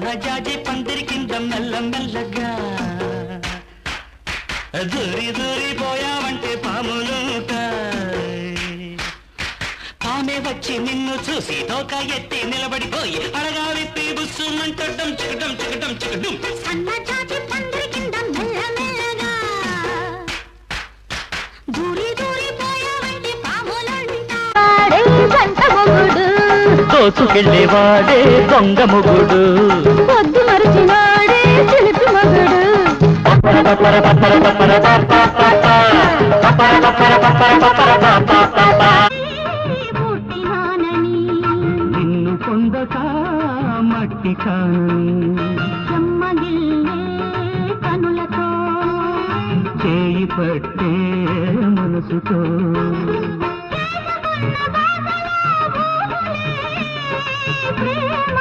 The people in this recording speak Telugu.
సన్నజాజి పందిరి కింద మెల్లమెల్లగా దూరి దూరి పోయావంటే పాములుంటాయి. పామే వచ్చి నిన్ను చూసి తోక ఎత్తి నిలబడిపోయి అడగా విప్పి బుస్సుమంటడం చికటం చికటం చికటం. సన్నజాజి పందిరి కింద మెల్లమెల్లగా దూరి దూరి పోయావంటే పాములుంటాయి. జంట మొగుడు దోచుకెళ్ళేవాడే దొంగ మొగుడు, పొద్దు మరిచినాడే చిలిపి మగుడు. నిన్ను పొందక మట్టి కాను చెమ్మగిల్లే కనులతో చేయి పట్టే మనసుతో ప్రేమ